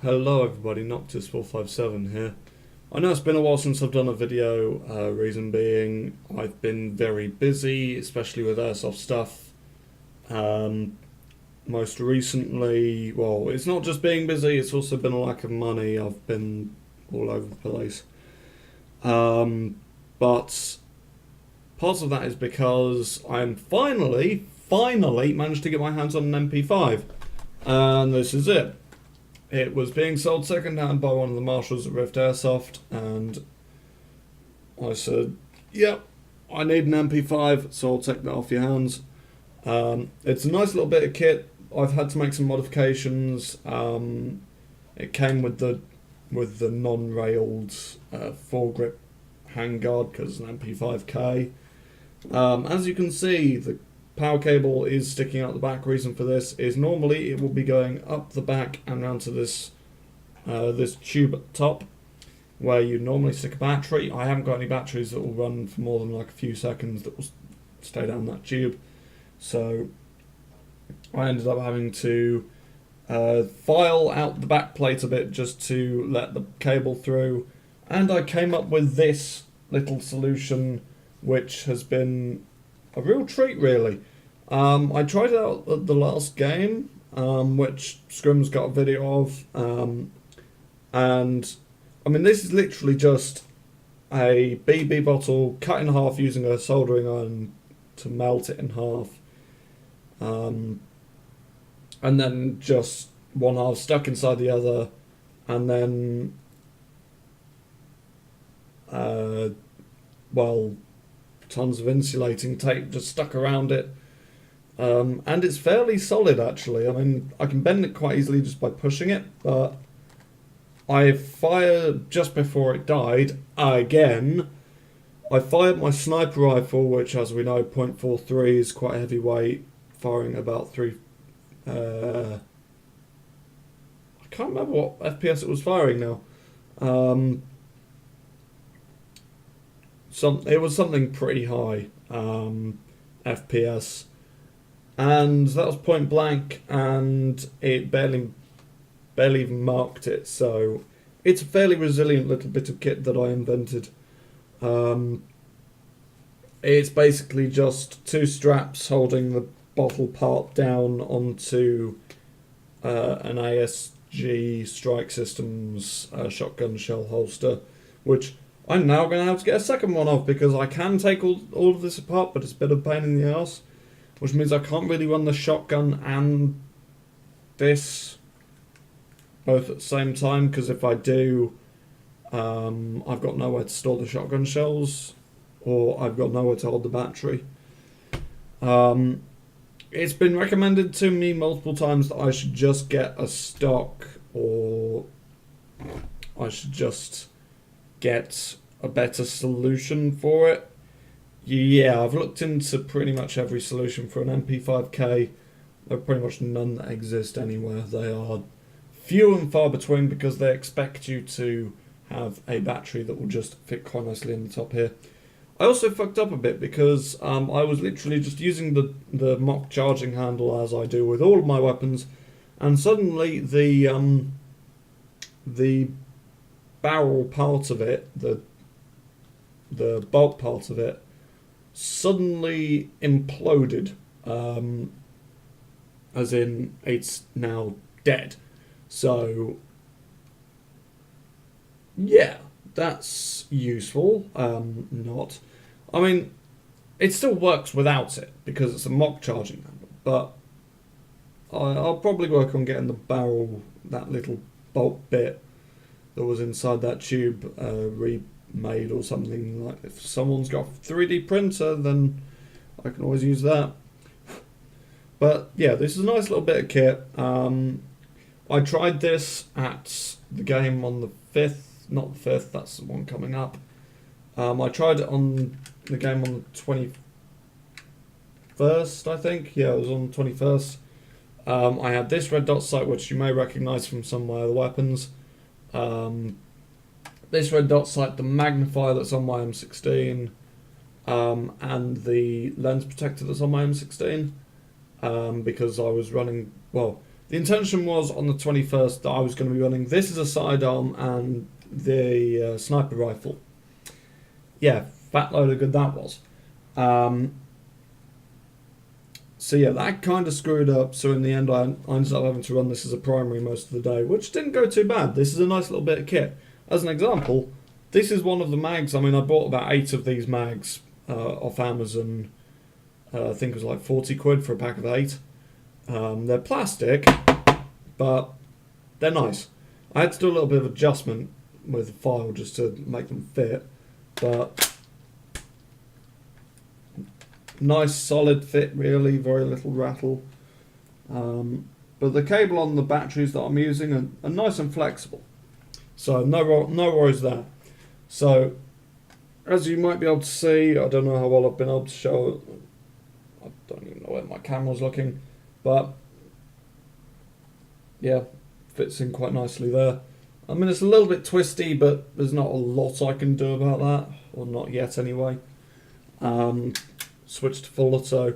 Hello everybody, Noctis457 here. I know it's been a while since I've done a video, reason being I've been very busy, especially with Airsoft stuff. Most recently, well, it's not just being busy, it's also been a lack of money. I've been all over the place. But part of that is because I'm finally managed to get my hands on an MP5. And this is it. It was being sold second-hand by one of the marshals at Rift Airsoft, and I said, yep, I need an MP5, so I'll take that off your hands. It's a nice little bit of kit. I've had to make some modifications. It came with the non-railed foregrip handguard because an MP5K. As you can see, the power cable is sticking out the back. Reason for this is normally it will be going up the back and round to this this tube at the top where you normally stick a battery. I haven't got any batteries that will run for more than like a few seconds that will stay down that tube, so I ended up having to file out the back plate a bit just to let the cable through, and I came up with this little solution which has been a real treat, really. I tried it out at the last game, which Scrim's got a video of, and I mean, this is literally just a BB bottle cut in half using a soldering iron to melt it in half, and then just one half stuck inside the other, and then well, tons of insulating tape just stuck around it, and it's fairly solid actually. I mean, I can bend it quite easily just by pushing it, but I fired just before it died again. I fired my sniper rifle, which, as we know, .43 is quite a heavy weight, firing about 3. I can't remember what FPS it was firing now. It was something pretty high FPS, and that was point blank, and it barely even marked it. So it's a fairly resilient little bit of kit that I invented. It's basically just two straps holding the bottle part down onto an ASG Strike Systems shotgun shell holster, which I'm now going to have to get a second one of because I can take all of this apart, but it's a bit of a pain in the ass, which means I can't really run the shotgun and this both at the same time, because if I do, I've got nowhere to store the shotgun shells, or I've got nowhere to hold the battery. It's been recommended to me multiple times that I should just get a stock, or I should just get a better solution for it. Yeah, I've looked into pretty much every solution for an MP5K. There are pretty much none that exist anywhere. They are few and far between because they expect you to have a battery that will just fit quite nicely in the top here. I also fucked up a bit because I was literally just using the mock charging handle as I do with all of my weapons, and suddenly the barrel part of it, the bolt part of it, suddenly imploded, as in it's now dead. So yeah, that's useful. Not, I mean, it still works without it because it's a mock charging handle, but I'll probably work on getting the barrel, that little bolt bit that was inside that tube, remade or something. Like, if someone's got a 3D printer, then I can always use that. But yeah, this is a nice little bit of kit. I tried this at the game on the 5th, not the 5th, that's the one coming up. I tried it on the game on the 21st, I think. Yeah, it was on the 21st. I had this red dot sight, which you may recognise from some of my other weapons. This red dot sight, the magnifier that's on my M16, and the lens protector that's on my M16, because I was running, well, The intention was on the 21st that I was going to be running this as a sidearm and the sniper rifle. Yeah, fat load of good that was. So yeah, that kind of screwed up. So in the end, I ended up having to run this as a primary most of the day, which didn't go too bad. This is a nice little bit of kit. As an example, this is one of the mags. I mean, I bought about 8 of these mags off Amazon. I think it was like 40 quid for a pack of 8. They're plastic, but they're nice. I had to do a little bit of adjustment with the file just to make them fit, but nice solid fit really, very little rattle. But the cable on the batteries that I'm using are nice and flexible, so no worries there. So as you might be able to see, I don't know how well I've been able to show, I don't even know where my camera's looking, but yeah, fits in quite nicely there. I mean, it's a little bit twisty, but there's not a lot I can do about that, or not yet anyway. Switch to full auto.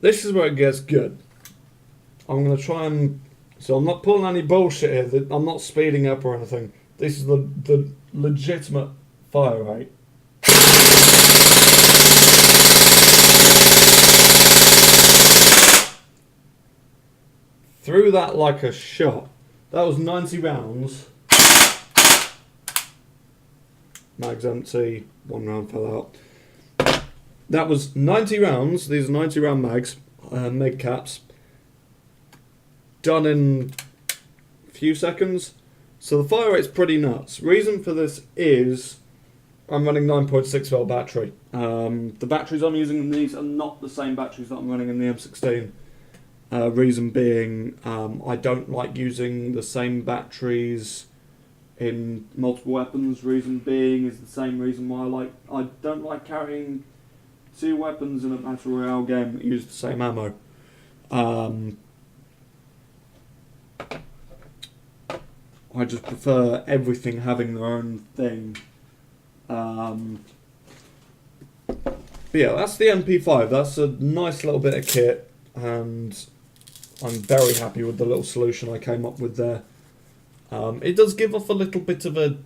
This is where it gets good. I'm going to try and... So I'm not pulling any bullshit here. I'm not speeding up or anything. This is the legitimate fire rate. Threw that like a shot. That was 90 rounds. Mag's empty. 1 round fell out. That was 90 rounds. These are 90 round mags, meg caps, done in a few seconds. So the fire rate's pretty nuts. Reason for this is I'm running 9.6 volt battery. The batteries I'm using in these are not the same batteries that I'm running in the M16. Reason being, I don't like using the same batteries in multiple weapons. Reason being is the same reason why I don't like carrying 2 weapons in a battle royale game that use the same ammo. I just prefer everything having their own thing. But yeah, that's the MP5. That's a nice little bit of kit, and I'm very happy with the little solution I came up with there. It does give off a little bit of a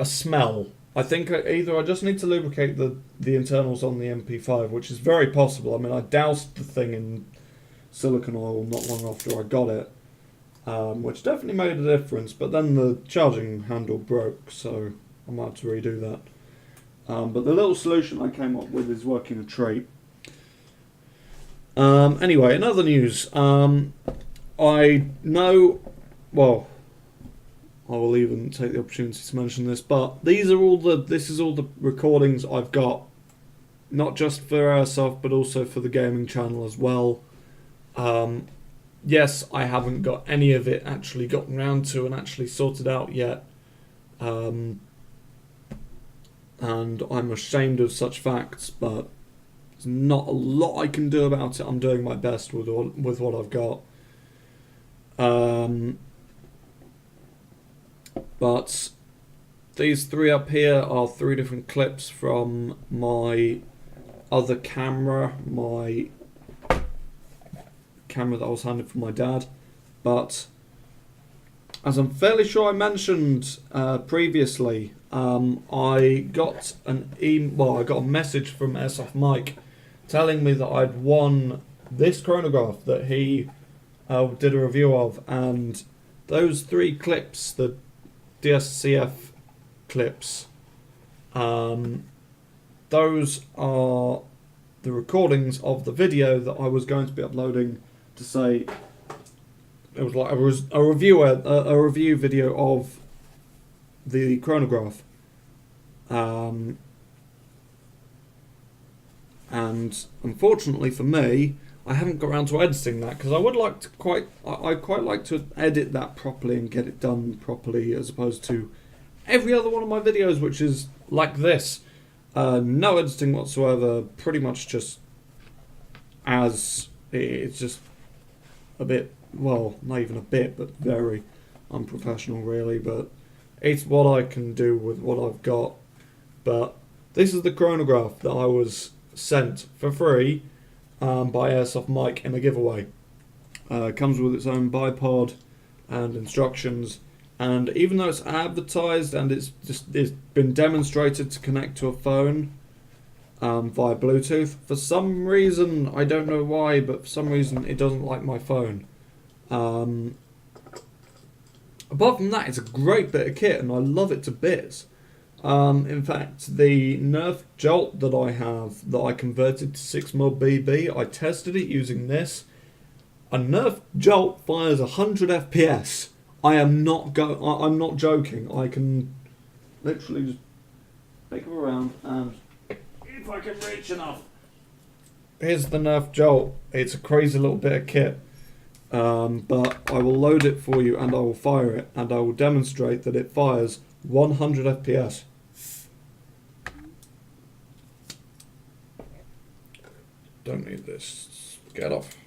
smell. I think either I just need to lubricate the internals on the MP5, which is very possible. I mean, I doused the thing in silicone oil not long after I got it, which definitely made a difference, but then the charging handle broke, so I might have to redo that. But the little solution I came up with is working a treat. Anyway, in other news, I know, well, I will even take the opportunity to mention this, but this is all the recordings I've got, not just for Airsoft, but also for the gaming channel as well. Yes, I haven't got any of it actually gotten round to and actually sorted out yet. And I'm ashamed of such facts, but there's not a lot I can do about it. I'm doing my best with what I've got. But these 3 up here are 3 different clips from my other camera, my camera that I was handed from my dad. But as I'm fairly sure I mentioned previously, I got I got a message from Airsoft Mike telling me that I'd won this chronograph that he did a review of, and those 3 clips, the DSCF clips, those are the recordings of the video that I was going to be uploading to say it was like a review video of the chronograph. And unfortunately for me, I haven't got around to editing that, because I would like to I'd quite like to edit that properly and get it done properly, as opposed to every other one of my videos, which is like this. No editing whatsoever, pretty much just as it's just a bit, well, not even a bit, but very unprofessional really, but it's what I can do with what I've got. But this is the chronograph that I was sent for free by Airsoft Mike in a giveaway. Comes with its own bipod and instructions. And even though it's advertised and it's been demonstrated to connect to a phone via Bluetooth, for some reason, I don't know why, but for some reason it doesn't like my phone. Apart from that, it's a great bit of kit and I love it to bits. In fact, the Nerf Jolt that I have, that I converted to 6mm BB, I tested it using this. A Nerf Jolt fires 100 FPS. I'm not joking. I can literally just pick it around, and if I can reach enough. Here's the Nerf Jolt. It's a crazy little bit of kit. But I will load it for you and I will fire it and I will demonstrate that it fires 100 FPS. Don't need this. Get off.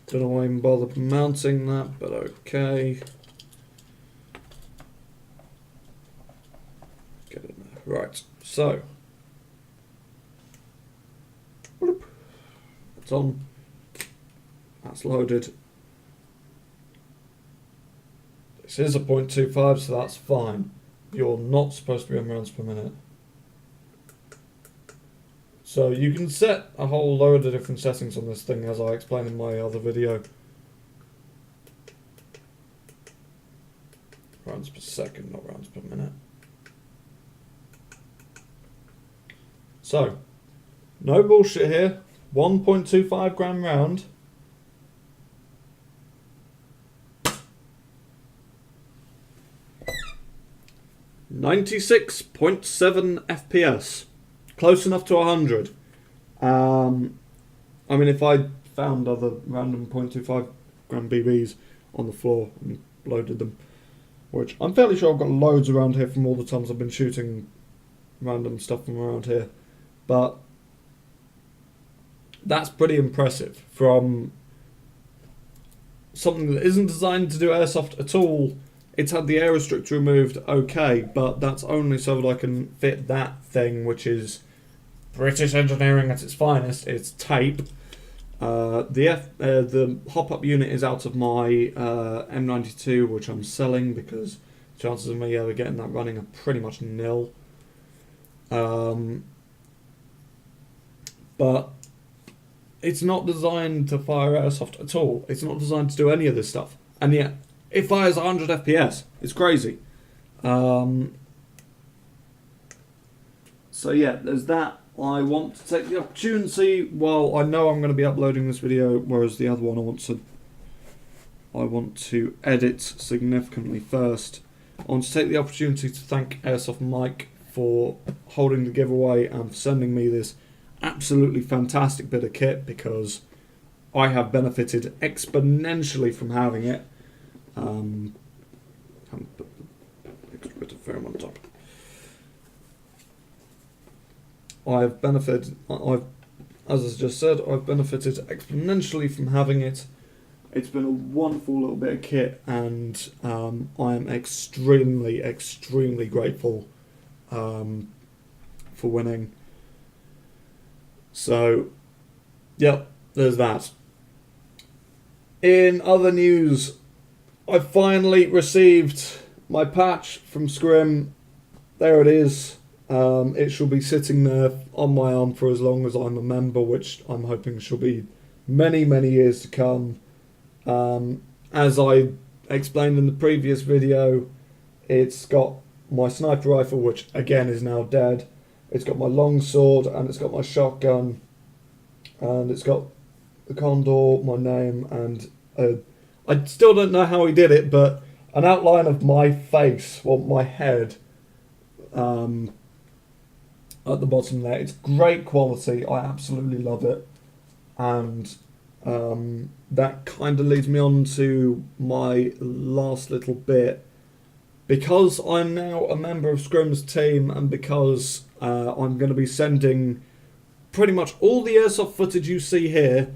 Don't know why I even bother mounting that, but okay. Get in there. Right, so. Whoop. It's on. That's loaded. This is a 0.25, so that's fine. You're not supposed to be on rounds per minute. So you can set a whole load of different settings on this thing, as I explained in my other video. Rounds per second, not rounds per minute. So, no bullshit here. 1.25 gram round. .7 FPS. Close enough to 100. I mean, if I found other random 0.25 gram BBs on the floor and loaded them, which I'm fairly sure I've got loads around here from all the times I've been shooting random stuff from around here, but that's pretty impressive from something that isn't designed to do airsoft at all. It's had the air restrictor removed, okay, but that's only so that I can fit that thing, which is British engineering at its finest. It's tape. The hop-up unit is out of my M92, which I'm selling because chances of me ever getting that running are pretty much nil. But it's not designed to fire airsoft at all. It's not designed to do any of this stuff, and yet it fires 100 FPS. It's crazy. So yeah, there's that. I want to take the opportunity, while I know I'm going to be uploading this video, whereas the other one I want to edit significantly first. I want to take the opportunity to thank Airsoft Mike for holding the giveaway and for sending me this absolutely fantastic bit of kit, because I have benefited exponentially from having it. Haven't put the extra bit of film on top. I've benefited, as I just said, I've benefited exponentially from having it. It's been a wonderful little bit of kit, and I am extremely, extremely grateful for winning. So, yep, there's that. In other news, I finally received my patch from Scrim. There it is. It shall be sitting there on my arm for as long as I'm a member, which I'm hoping shall be many, many years to come. As I explained in the previous video, it's got my sniper rifle, which again is now dead. It's got my long sword, and it's got my shotgun, and it's got the Condor, my name, and I still don't know how he did it, but an outline of my face, well, my head, at the bottom there. It's great quality. I absolutely love it. And that kind of leads me on to my last little bit. Because I'm now a member of Scrim's team, and because I'm going to be sending pretty much all the airsoft footage you see here,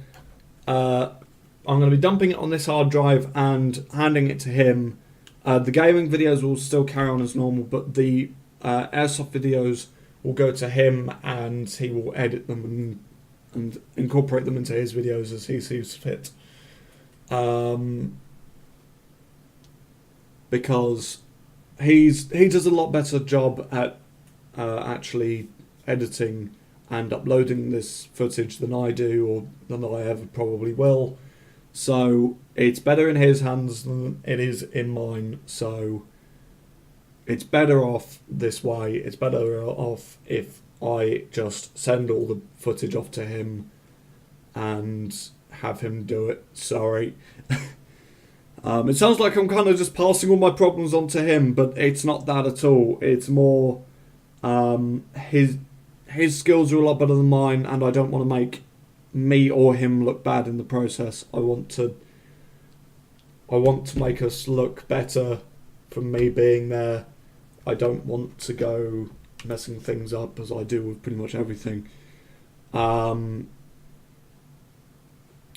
I'm going to be dumping it on this hard drive and handing it to him. The gaming videos will still carry on as normal, but the airsoft videos will go to him, and he will edit them and incorporate them into his videos as he sees fit. because he does a lot better job at actually editing and uploading this footage than I do, or than I ever probably will. So it's better in his hands than it is in mine. So it's better off this way. It's better off if I just send all the footage off to him and have him do it. Sorry. It sounds like I'm kind of just passing all my problems on to him, but it's not that at all. It's more his skills are a lot better than mine, and I don't want to make me or him look bad in the process. I want to make us look better from me being there. I don't want to go messing things up as I do with pretty much everything.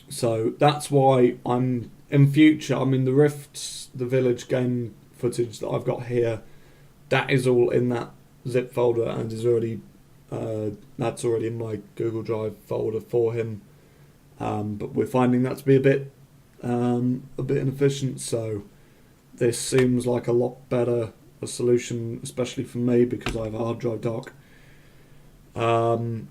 So that's why I'm in future. I mean, the Rifts, the village game footage that I've got here, that is all in that zip folder and is already that's already in my Google Drive folder for him. But we're finding that to be a bit inefficient. So this seems like a lot better a solution, especially for me because I have a hard drive dock. But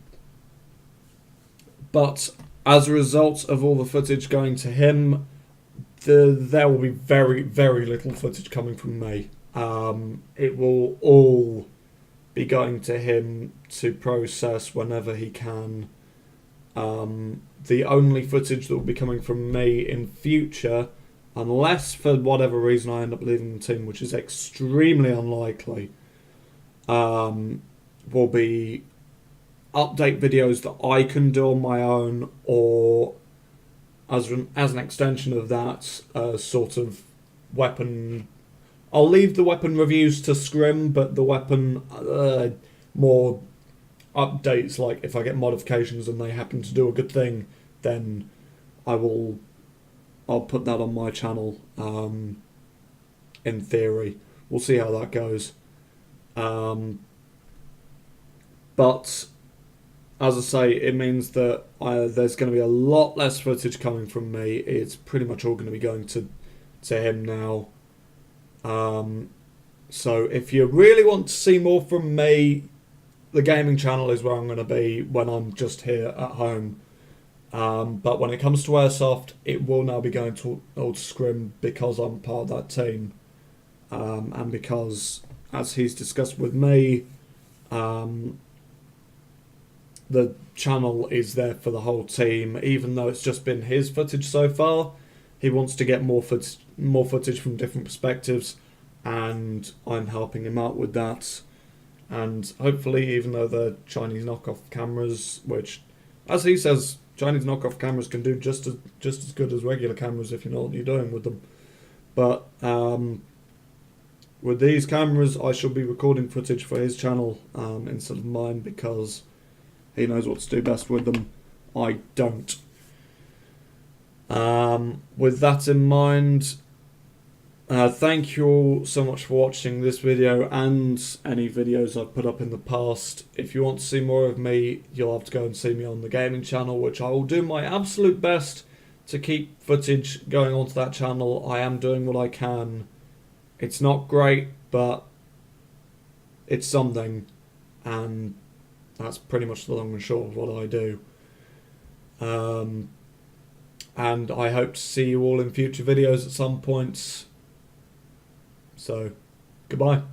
as a result of all the footage going to him, there will be very, very little footage coming from me. It will all be going to him to process whenever he can. The only footage that will be coming from me in future, unless for whatever reason I end up leaving the team, which is extremely unlikely, will be update videos that I can do on my own, or as an extension of that, sort of weapon. I'll leave the weapon reviews to Scrim, but the weapon more updates, like if I get modifications and they happen to do a good thing, then I'll put that on my channel. In theory, we'll see how that goes. But as I say, it means that there's going to be a lot less footage coming from me. It's pretty much all going to be going to him now. So if you really want to see more from me, the gaming channel is where I'm going to be when I'm just here at home. But when it comes to Airsoft, it will now be going to old Scrim because I'm part of that team. And because, as he's discussed with me, the channel is there for the whole team, even though it's just been his footage so far. He wants to get more footage from different perspectives, and I'm helping him out with that. And hopefully, even though they're Chinese knockoff cameras, which, as he says, Chinese knockoff cameras can do just as good as regular cameras if you know what you're doing with them. But with these cameras, I shall be recording footage for his channel instead of mine, because he knows what to do best with them. I don't. With that in mind, thank you all so much for watching this video and any videos I've put up in the past. If you want to see more of me, you'll have to go and see me on the gaming channel, which I will do my absolute best to keep footage going onto that channel. I am doing what I can. It's not great, but it's something, and that's pretty much the long and short of what I do. And I hope to see you all in future videos at some point. So, goodbye.